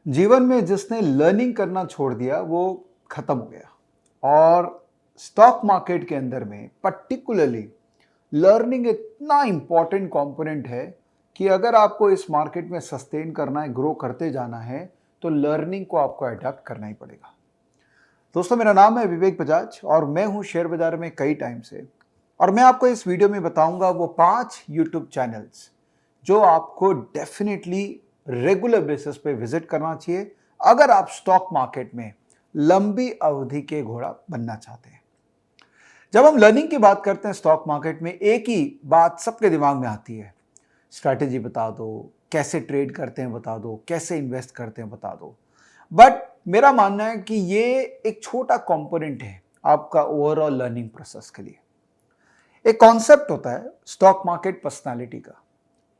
जीवन में जिसने लर्निंग करना छोड़ दिया वो खत्म हो गया। और स्टॉक मार्केट के अंदर में पर्टिकुलरली लर्निंग इतना इंपॉर्टेंट कंपोनेंट है कि अगर आपको इस मार्केट में सस्टेन करना है, ग्रो करते जाना है, तो लर्निंग को आपको अडॉप्ट करना ही पड़ेगा। दोस्तों, मेरा नाम है विवेक बजाज और मैं हूं शेयर बाजार में कई टाइम से। और मैं आपको इस वीडियो में बताऊंगा वो 5 यूट्यूब चैनल्स जो आपको डेफिनेटली रेगुलर बेसिस पे विजिट करना चाहिए अगर आप स्टॉक मार्केट में लंबी अवधि के घोड़ा बनना चाहते हैं। जब हम लर्निंग की बात करते हैं स्टॉक मार्केट में, एक ही बात सबके दिमाग में आती है, स्ट्रैटेजी बता दो, कैसे ट्रेड करते हैं बता दो, कैसे इन्वेस्ट करते हैं बता दो। बट मेरा मानना है कि ये एक छोटा कंपोनेंट है आपका ओवरऑल लर्निंग प्रोसेस के लिए। एक कॉन्सेप्ट होता है स्टॉक मार्केट पर्सनालिटी का।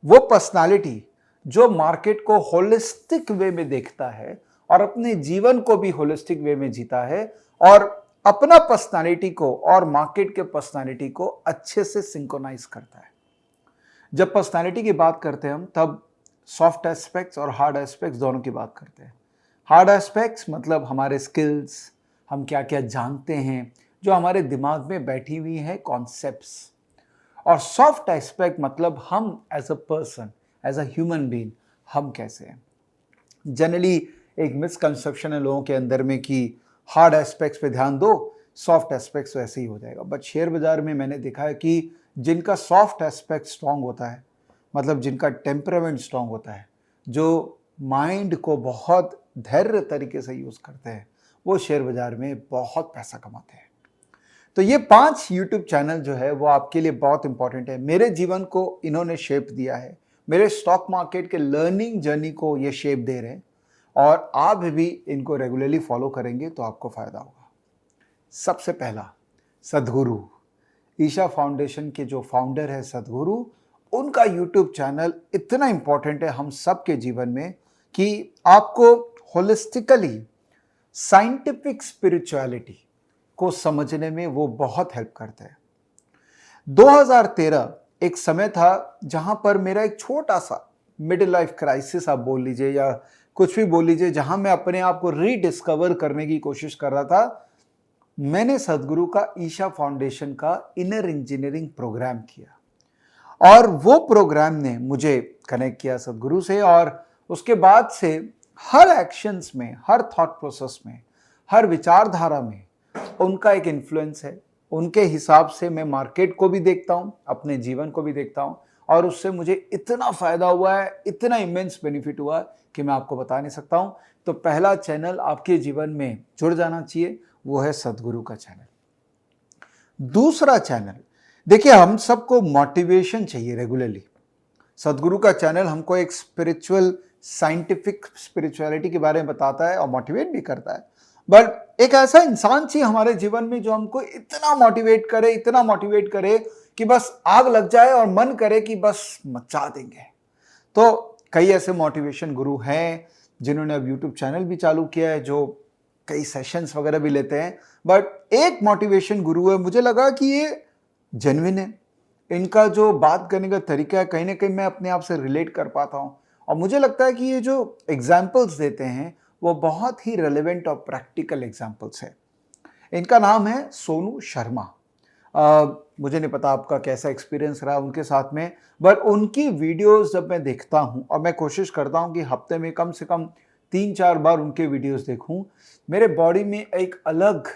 वो पर्सनालिटी जो मार्केट को होलिस्टिक वे में देखता है और अपने जीवन को भी होलिस्टिक वे में जीता है और अपना पर्सनालिटी को और मार्केट के पर्सनालिटी को अच्छे से सिंक्रोनाइज करता है। जब पर्सनालिटी की बात करते हैं हम, तब सॉफ्ट एस्पेक्ट्स और हार्ड एस्पेक्ट्स दोनों की बात करते हैं। हार्ड एस्पेक्ट्स मतलब हमारे स्किल्स, हम क्या क्या जानते हैं, जो हमारे दिमाग में बैठी हुई है कॉन्सेप्ट्स। और सॉफ्ट एस्पेक्ट मतलब हम as a person, as a human being, हम कैसे हैं। जनरली एक मिसकंसेप्शन है लोगों के अंदर में कि हार्ड एस्पेक्ट्स पे ध्यान दो, सॉफ्ट एस्पेक्ट्स वैसे ही हो जाएगा। बट शेयर बाजार में मैंने देखा है कि जिनका सॉफ्ट एस्पेक्ट स्ट्रांग होता है, मतलब जिनका टेम्परामेंट स्ट्रांग होता है, जो माइंड को बहुत धैर्य तरीके से यूज करते हैं, वो शेयर बाजार में बहुत पैसा कमाते हैं। तो ये 5 यूट्यूब चैनल जो है वो आपके लिए बहुत इंपॉर्टेंट है। मेरे जीवन को इन्होंने शेप दिया है, मेरे स्टॉक मार्केट के लर्निंग जर्नी को ये शेप दे रहे हैं और आप भी इनको रेगुलरली फॉलो करेंगे तो आपको फायदा होगा। सबसे पहला, सद्गुरु। ईशा फाउंडेशन के जो फाउंडर है सद्गुरु, उनका यूट्यूब चैनल इतना इंपॉर्टेंट है हम सबके जीवन में कि आपको होलिस्टिकली साइंटिफिक स्पिरिचुअलिटी को समझने में वो बहुत हेल्प करते हैं। 2013 एक समय था जहां पर मेरा एक छोटा सा मिडिल लाइफ क्राइसिस आप बोल लीजिए या कुछ भी बोल लीजिए, जहां मैं अपने आप को रीडिस्कवर करने की कोशिश कर रहा था। मैंने सद्गुरु का ईशा फाउंडेशन का इनर इंजीनियरिंग प्रोग्राम किया और वो प्रोग्राम ने मुझे कनेक्ट किया सद्गुरु से। और उसके बाद से हर एक्शंस में, हर थॉट प्रोसेस में, हर विचारधारा में उनका एक इन्फ्लुएंस है। उनके हिसाब से मैं मार्केट को भी देखता हूं, अपने जीवन को भी देखता हूं और उससे मुझे इतना फायदा हुआ है, इतना इमेंस बेनिफिट हुआ है कि मैं आपको बता नहीं सकता हूं। तो पहला चैनल आपके जीवन में जुड़ जाना चाहिए, वो है सद्गुरु का चैनल। दूसरा चैनल, देखिए हम सबको मोटिवेशन चाहिए रेगुलरली। सद्गुरु का चैनल हमको एक स्पिरिचुअल, साइंटिफिक स्पिरिचुअलिटी के बारे में बताता है और मोटिवेट भी करता है। बट एक ऐसा इंसान चाहिए हमारे जीवन में जो हमको इतना मोटिवेट करे, इतना मोटिवेट करे कि बस आग लग जाए और मन करे कि बस मचा देंगे। तो कई ऐसे मोटिवेशन गुरु हैं जिन्होंने अब यूट्यूब चैनल भी चालू किया है, जो कई सेशंस वगैरह भी लेते हैं। बट एक मोटिवेशन गुरु है, मुझे लगा कि ये जेन्युइन है। इनका जो बात करने का तरीका है, कहीं ना कहीं मैं अपने आप से रिलेट कर पाता हूँ और मुझे लगता है कि ये जो एग्जाम्पल्स देते हैं वो बहुत ही रेलेवेंट और प्रैक्टिकल एग्जाम्पल्स है। इनका नाम है सोनू शर्मा। मुझे नहीं पता आपका कैसा एक्सपीरियंस रहा उनके साथ में, बट उनकी वीडियोस जब मैं देखता हूँ और मैं कोशिश करता हूँ कि हफ्ते में कम से कम 3-4 बार उनके वीडियोस देखूं, मेरे बॉडी में एक अलग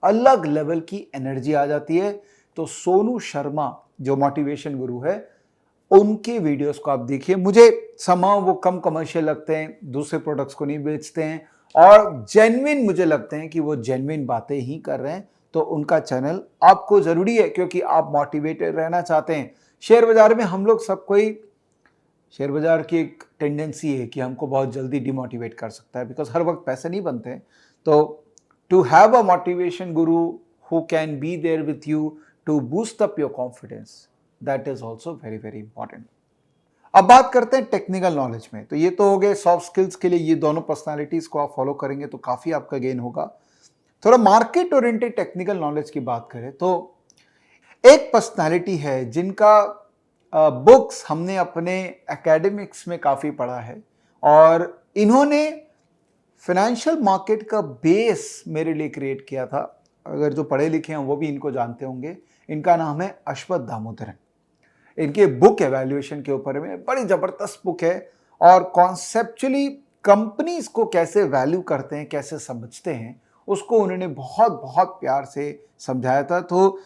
अलग लेवल की एनर्जी आ जाती है। तो सोनू शर्मा जो मोटिवेशन गुरु है, उनके वीडियोस को आप देखिए। मुझे समाव वो कम कमर्शियल लगते हैं, दूसरे प्रोडक्ट्स को नहीं बेचते हैं और जेन्युइन मुझे लगते हैं कि वो जेन्युइन बातें ही कर रहे हैं। तो उनका चैनल आपको जरूरी है क्योंकि आप मोटिवेटेड रहना चाहते हैं। शेयर बाजार में हम लोग सब कोई, शेयर बाजार की एक टेंडेंसी है कि हमको बहुत जल्दी डिमोटिवेट कर सकता है, बिकॉज हर वक्त पैसे नहीं बनते हैं। तो to have a motivation guru who can be there with you to boost up your confidence, that is also very very important. अब बात करते हैं टेक्निकल नॉलेज में। तो ये तो हो गए सॉफ्ट स्किल्स के लिए, ये दोनों पर्सनालिटीज को आप फॉलो करेंगे तो काफी आपका गेन होगा। थोड़ा मार्केट ओरिएंटेड टेक्निकल नॉलेज की बात करें तो एक पर्सनालिटी है जिनका बुक्स हमने अपने एकेडमिक्स में काफ़ी पढ़ा है और इन्होंने फाइनेंशियल मार्केट का बेस मेरे लिए क्रिएट किया था। अगर जो पढ़े लिखे हैं वो भी इनको जानते होंगे। इनका नाम है अश्वथ दामोदरन। इनकी बुक एवैल्यूएशन के ऊपर में बड़ी ज़बरदस्त बुक है और कॉन्सेप्चुअली कंपनीज को कैसे वैल्यू करते हैं, कैसे समझते हैं, उसको उन्होंने बहुत बहुत प्यार से समझाया था। तो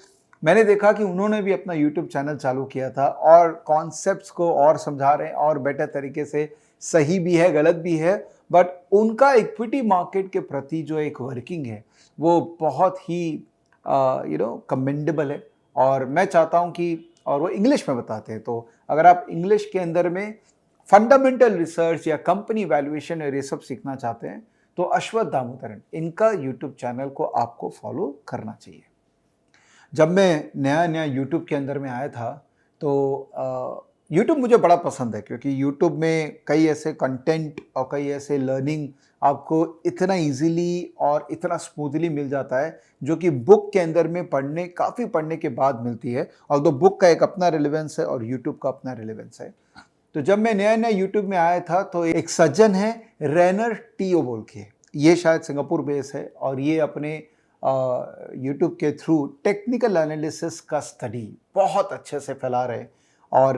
मैंने देखा कि उन्होंने भी अपना यूट्यूब चैनल चालू किया था और कॉन्सेप्ट्स को और समझा रहे हैं और बेटर तरीके से। सही भी है, गलत भी है, बट उनका इक्विटी मार्केट के प्रति जो एक वर्किंग है वो बहुत ही कमेंडेबल है। और मैं चाहता हूं कि, और वो इंग्लिश में बताते हैं, तो अगर आप इंग्लिश के अंदर में फंडामेंटल रिसर्च या कंपनी वैल्यूएशन और ये सब सीखना चाहते हैं तो अश्वथ दामोदरन, इनका यूट्यूब चैनल को आपको फॉलो करना चाहिए। जब मैं नया नया यूट्यूब के अंदर में आया था तो यूट्यूब मुझे बड़ा पसंद है, क्योंकि यूट्यूब में कई ऐसे कंटेंट और कई ऐसे लर्निंग आपको इतना इजीली और इतना स्मूथली मिल जाता है, जो कि बुक के अंदर में काफ़ी पढ़ने के बाद मिलती है। और तो बुक का एक अपना रिलेवेंस है और यूट्यूब का अपना रिलेवेंस है। तो जब मैं नया नया यूट्यूब में आया था तो एक सज्जन है रैनर टीओ बोल के, ये शायद सिंगापुर बेस है और ये अपने यूट्यूब के थ्रू टेक्निकल एनालिसिस का स्टडी बहुत अच्छे से फैला रहे। और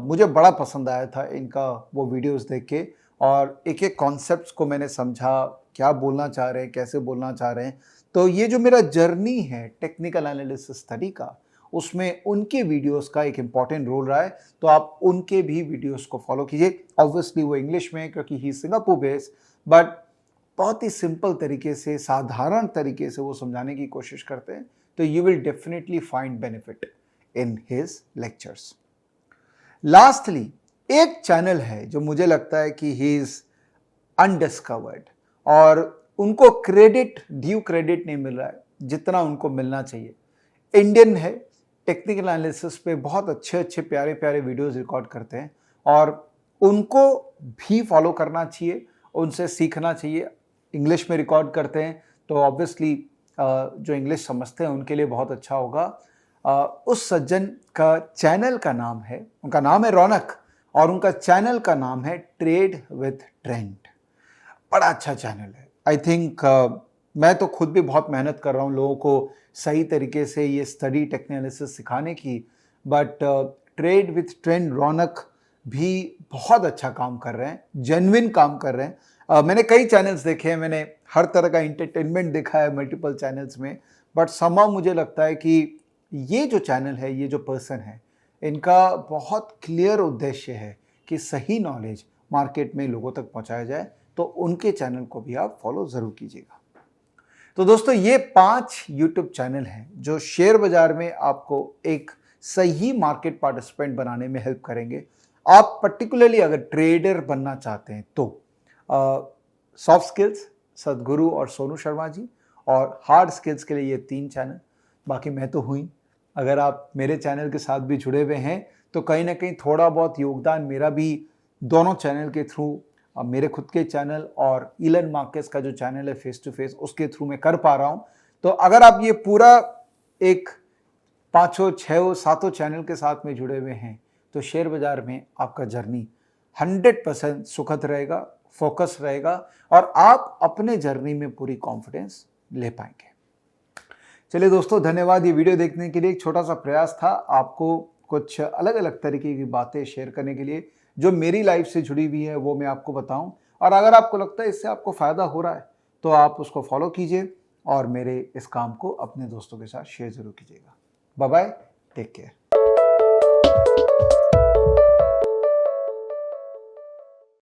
मुझे बड़ा पसंद आया था इनका वो वीडियोस देख के, और एक एक कॉन्सेप्ट्स को मैंने समझा, क्या बोलना चाह रहे हैं, कैसे बोलना चाह रहे हैं। तो ये जो मेरा जर्नी है टेक्निकल एनालिसिस स्टडी का, उसमें उनके वीडियोस का एक इम्पॉर्टेंट रोल रहा है। तो आप उनके भी वीडियोस को फॉलो कीजिए। ऑब्वियसली वो इंग्लिश में है क्योंकि ही सिंगापुर बेस्ड, बट बहुत ही सिंपल तरीके से, साधारण तरीके से वो समझाने की कोशिश करते हैं। तो you will definitely find benefit in his lectures. Lastly एक चैनल है जो मुझे लगता है कि ही इज अनडिस्कवर्ड और उनको ड्यू क्रेडिट नहीं मिल रहा है जितना उनको मिलना चाहिए। इंडियन है, टेक्निकल एनालिसिस पे बहुत अच्छे अच्छे प्यारे प्यारे वीडियोस रिकॉर्ड करते हैं और उनको भी फॉलो करना चाहिए, उनसे सीखना चाहिए। इंग्लिश में रिकॉर्ड करते हैं तो ऑब्वियसली जो इंग्लिश समझते हैं उनके लिए बहुत अच्छा होगा। उस सज्जन का चैनल का नाम है, उनका नाम है रौनक और उनका चैनल का नाम है ट्रेड विथ ट्रेंड। बड़ा अच्छा चैनल है। आई थिंक मैं तो खुद भी बहुत मेहनत कर रहा हूँ लोगों को सही तरीके से ये स्टडी टेक्निकलिसिस सिखाने की, बट ट्रेड विथ ट्रेंड रौनक भी बहुत अच्छा काम कर रहे हैं, जेन्युइन काम कर रहे हैं। मैंने कई चैनल्स देखे हैं, मैंने हर तरह का इंटरटेनमेंट देखा है मल्टीपल चैनल्स में, बट somehow मुझे लगता है कि ये जो चैनल है, ये जो पर्सन है, इनका बहुत क्लियर उद्देश्य है कि सही नॉलेज मार्केट में लोगों तक पहुंचाया जाए। तो उनके चैनल को भी आप फॉलो ज़रूर कीजिएगा। तो दोस्तों, ये 5 यूट्यूब चैनल हैं जो शेयर बाजार में आपको एक सही मार्केट पार्टिसिपेंट बनाने में हेल्प करेंगे। आप पर्टिकुलरली अगर ट्रेडर बनना चाहते हैं तो सॉफ्ट स्किल्स सदगुरु और सोनू शर्मा जी, और हार्ड स्किल्स के लिए ये 3 चैनल। बाकी मैं तो हुई, अगर आप मेरे चैनल के साथ भी जुड़े हुए हैं तो कहीं ना कहीं थोड़ा बहुत योगदान मेरा भी दोनों चैनल के थ्रू, मेरे खुद के चैनल और इलन मार्केस का जो चैनल है फेस टू फेस, उसके थ्रू मैं कर पा रहा हूं। तो अगर आप ये पूरा एक 5, 6, 7 चैनल के साथ में जुड़े हुए हैं तो शेयर बाजार में आपका जर्नी 100% सुखद रहेगा, फोकस रहेगा और आप अपने जर्नी में पूरी कॉन्फिडेंस ले पाएंगे। चलिए दोस्तों, धन्यवाद ये वीडियो देखने के लिए। एक छोटा सा प्रयास था आपको कुछ अलग अलग तरीके की बातें शेयर करने के लिए, जो मेरी लाइफ से जुड़ी हुई है वो मैं आपको बताऊं। और अगर आपको लगता है इससे आपको फ़ायदा हो रहा है तो आप उसको फॉलो कीजिए और मेरे इस काम को अपने दोस्तों के साथ शेयर ज़रूर कीजिएगा। Bye bye, take care.